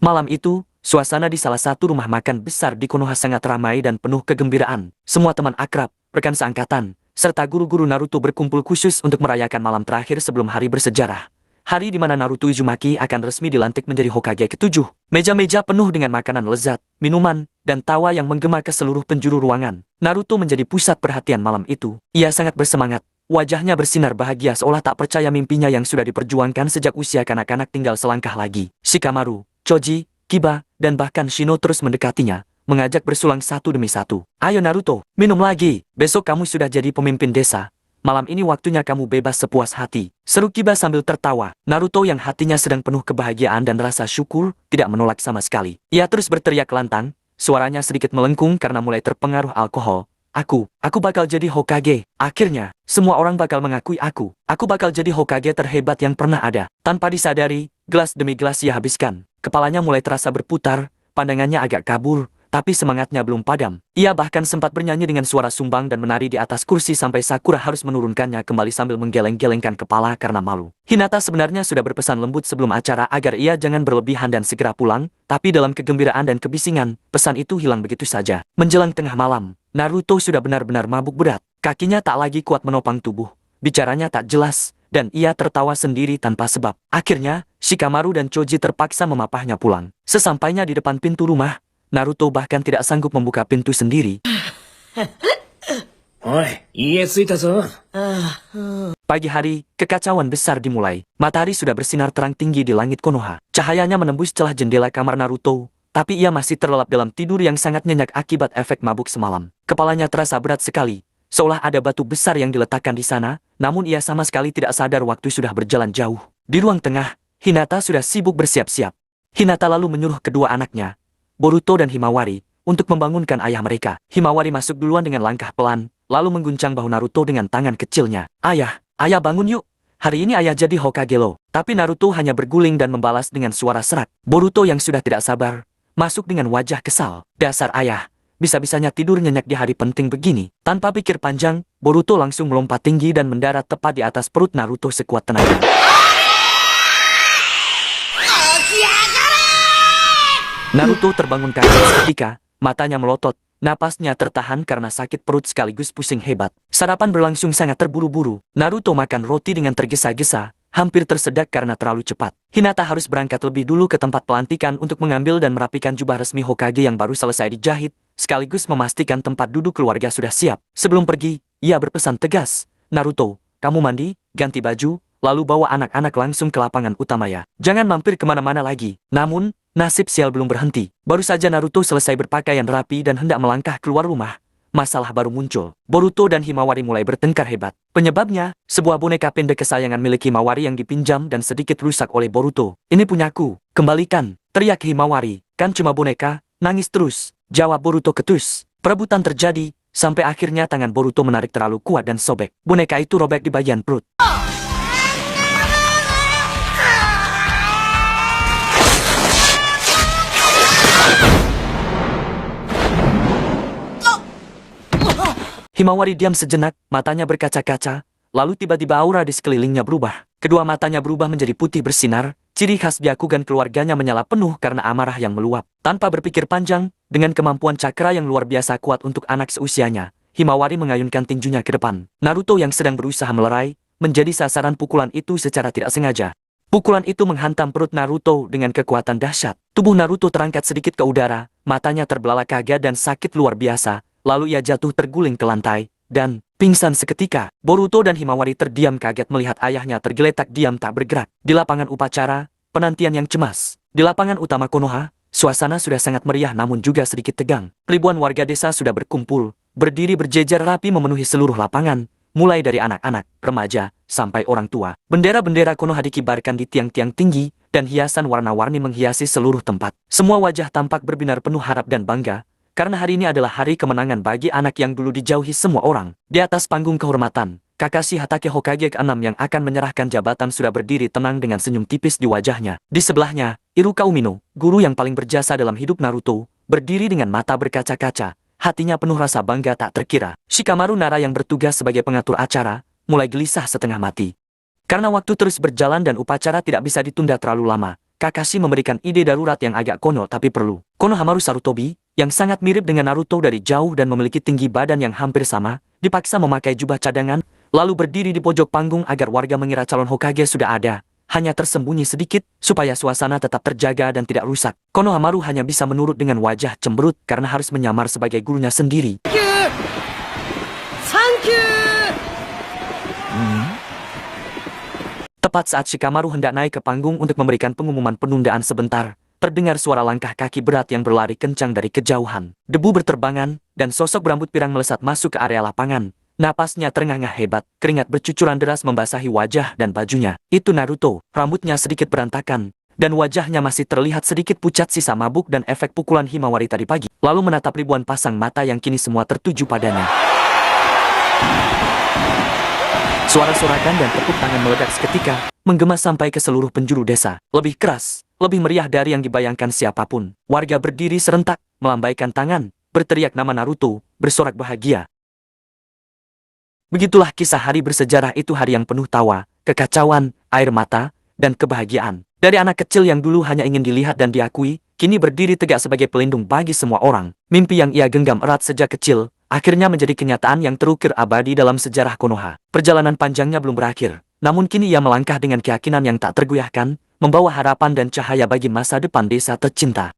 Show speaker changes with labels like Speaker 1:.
Speaker 1: Malam itu, suasana di salah satu rumah makan besar di Konoha sangat ramai dan penuh kegembiraan. Semua teman akrab, rekan seangkatan, serta guru-guru Naruto berkumpul khusus untuk merayakan malam terakhir sebelum hari bersejarah. Hari di mana Naruto Uzumaki akan resmi dilantik menjadi Hokage ke-7. Meja-meja penuh dengan makanan lezat, minuman, dan tawa yang menggema ke seluruh penjuru ruangan. Naruto menjadi pusat perhatian malam itu. Ia sangat bersemangat. Wajahnya bersinar bahagia seolah tak percaya mimpinya yang sudah diperjuangkan sejak usia kanak-kanak tinggal selangkah lagi. Shikamaru, Choji, Kiba, dan bahkan Shino terus mendekatinya, mengajak bersulang satu demi satu. Ayo Naruto, minum lagi. Besok kamu sudah jadi pemimpin desa. Malam ini waktunya kamu bebas sepuas hati. Seru Kiba sambil tertawa. Naruto yang hatinya sedang penuh kebahagiaan dan rasa syukur, tidak menolak sama sekali. Ia terus berteriak lantang, suaranya sedikit melengkung karena mulai terpengaruh alkohol. Aku bakal jadi Hokage. Akhirnya, semua orang bakal mengakui aku. Aku bakal jadi Hokage terhebat yang pernah ada. Tanpa disadari, gelas demi gelas ia habiskan. Kepalanya mulai terasa berputar, pandangannya agak kabur, tapi semangatnya belum padam. Ia bahkan sempat bernyanyi dengan suara sumbang dan menari di atas kursi sampai Sakura harus menurunkannya kembali sambil menggeleng-gelengkan kepala karena malu. Hinata sebenarnya sudah berpesan lembut sebelum acara agar ia jangan berlebihan dan segera pulang, tapi dalam kegembiraan dan kebisingan, pesan itu hilang begitu saja. Menjelang tengah malam, Naruto sudah benar-benar mabuk berat. Kakinya tak lagi kuat menopang tubuh. Bicaranya tak jelas, dan ia tertawa sendiri tanpa sebab. Akhirnya, Shikamaru dan Choji terpaksa memapahnya pulang. Sesampainya di depan pintu rumah, Naruto bahkan tidak sanggup membuka pintu sendiri.
Speaker 2: Oi, iye tsuita zo.
Speaker 1: Pagi hari, kekacauan besar dimulai. Matahari sudah bersinar terang tinggi di langit Konoha. Cahayanya menembus celah jendela kamar Naruto, tapi ia masih terlelap dalam tidur yang sangat nyenyak akibat efek mabuk semalam. Kepalanya terasa berat sekali, seolah ada batu besar yang diletakkan di sana, namun ia sama sekali tidak sadar waktu sudah berjalan jauh. Di ruang tengah, Hinata sudah sibuk bersiap-siap. Hinata lalu menyuruh kedua anaknya, Boruto dan Himawari, untuk membangunkan ayah mereka. Himawari masuk duluan dengan langkah pelan, lalu mengguncang bahu Naruto dengan tangan kecilnya. Ayah bangun yuk. Hari ini ayah jadi Hokage lo. Tapi Naruto hanya berguling dan membalas dengan suara serak. Boruto yang sudah tidak sabar, masuk dengan wajah kesal. Dasar ayah, bisa-bisanya tidur nyenyak di hari penting begini. Tanpa pikir panjang, Boruto langsung melompat tinggi dan mendarat tepat di atas perut Naruto sekuat tenaga. Naruto terbangun kaget seketika, matanya melotot, napasnya tertahan karena sakit perut sekaligus pusing hebat. Sarapan berlangsung sangat terburu-buru. Naruto makan roti dengan tergesa-gesa, hampir tersedak karena terlalu cepat. Hinata harus berangkat lebih dulu ke tempat pelantikan untuk mengambil dan merapikan jubah resmi Hokage yang baru selesai dijahit, sekaligus memastikan tempat duduk keluarga sudah siap. Sebelum pergi, ia berpesan tegas, Naruto, kamu mandi, ganti baju, lalu bawa anak-anak langsung ke lapangan utama ya. Jangan mampir kemana-mana lagi. Namun, nasib sial belum berhenti. Baru saja Naruto selesai berpakaian rapi dan hendak melangkah keluar rumah, masalah baru muncul. Boruto dan Himawari mulai bertengkar hebat. Penyebabnya, sebuah boneka pendek kesayangan milik Himawari yang dipinjam dan sedikit rusak oleh Boruto. Ini punyaku, kembalikan, teriak Himawari. Kan cuma boneka, nangis terus, jawab Boruto ketus. Perebutan terjadi, sampai akhirnya tangan Boruto menarik terlalu kuat dan sobek. Boneka itu robek di bagian perut. Himawari diam sejenak, matanya berkaca-kaca, lalu tiba-tiba aura di sekelilingnya berubah. Kedua matanya berubah menjadi putih bersinar, ciri khas Byakugan keluarganya menyala penuh karena amarah yang meluap. Tanpa berpikir panjang, dengan kemampuan cakra yang luar biasa kuat untuk anak seusianya, Himawari mengayunkan tinjunya ke depan. Naruto yang sedang berusaha melerai, menjadi sasaran pukulan itu secara tidak sengaja. Pukulan itu menghantam perut Naruto dengan kekuatan dahsyat. Tubuh Naruto terangkat sedikit ke udara, matanya terbelalak kaget dan sakit luar biasa. Lalu ia jatuh terguling ke lantai, dan pingsan seketika. Boruto dan Himawari terdiam kaget melihat ayahnya tergeletak diam tak bergerak. Di lapangan upacara, penantian yang cemas. Di lapangan utama Konoha, suasana sudah sangat meriah namun juga sedikit tegang. Ribuan warga desa sudah berkumpul, berdiri berjejer rapi memenuhi seluruh lapangan, mulai dari anak-anak, remaja, sampai orang tua. Bendera-bendera Konoha dikibarkan di tiang-tiang tinggi, dan hiasan warna-warni menghiasi seluruh tempat. Semua wajah tampak berbinar penuh harap dan bangga, karena hari ini adalah hari kemenangan bagi anak yang dulu dijauhi semua orang. Di atas panggung kehormatan, Kakashi Hatake Hokage ke-6 yang akan menyerahkan jabatan sudah berdiri tenang dengan senyum tipis di wajahnya. Di sebelahnya, Iruka Umino, guru yang paling berjasa dalam hidup Naruto, berdiri dengan mata berkaca-kaca, hatinya penuh rasa bangga tak terkira. Shikamaru Nara yang bertugas sebagai pengatur acara, mulai gelisah setengah mati. Karena waktu terus berjalan dan upacara tidak bisa ditunda terlalu lama, Kakashi memberikan ide darurat yang agak konyol tapi perlu. Konohamaru Sarutobi, yang sangat mirip dengan Naruto dari jauh dan memiliki tinggi badan yang hampir sama, dipaksa memakai jubah cadangan, lalu berdiri di pojok panggung agar warga mengira calon Hokage sudah ada. Hanya tersembunyi sedikit, supaya suasana tetap terjaga dan tidak rusak. Konohamaru hanya bisa menurut dengan wajah cemberut karena harus menyamar sebagai gurunya sendiri. Tepat saat Shikamaru hendak naik ke panggung untuk memberikan pengumuman penundaan sebentar, terdengar suara langkah kaki berat yang berlari kencang dari kejauhan. Debu berterbangan, dan sosok berambut pirang melesat masuk ke area lapangan. Napasnya terengah-engah hebat, keringat bercucuran deras membasahi wajah dan bajunya. Itu Naruto, rambutnya sedikit berantakan, dan wajahnya masih terlihat sedikit pucat sisa mabuk dan efek pukulan Himawari tadi pagi. Lalu menatap ribuan pasang mata yang kini semua tertuju padanya. Suara sorakan dan tepuk tangan meledak seketika, menggema sampai ke seluruh penjuru desa. Lebih keras, lebih meriah dari yang dibayangkan siapapun. Warga berdiri serentak, melambaikan tangan, berteriak nama Naruto, bersorak bahagia. Begitulah kisah hari bersejarah itu, hari yang penuh tawa, kekacauan, air mata, dan kebahagiaan. Dari anak kecil yang dulu hanya ingin dilihat dan diakui, kini berdiri tegak sebagai pelindung bagi semua orang. Mimpi yang ia genggam erat sejak kecil, akhirnya menjadi kenyataan yang terukir abadi dalam sejarah Konoha. Perjalanan panjangnya belum berakhir, namun kini ia melangkah dengan keyakinan yang tak tergoyahkan, membawa harapan dan cahaya bagi masa depan desa tercinta.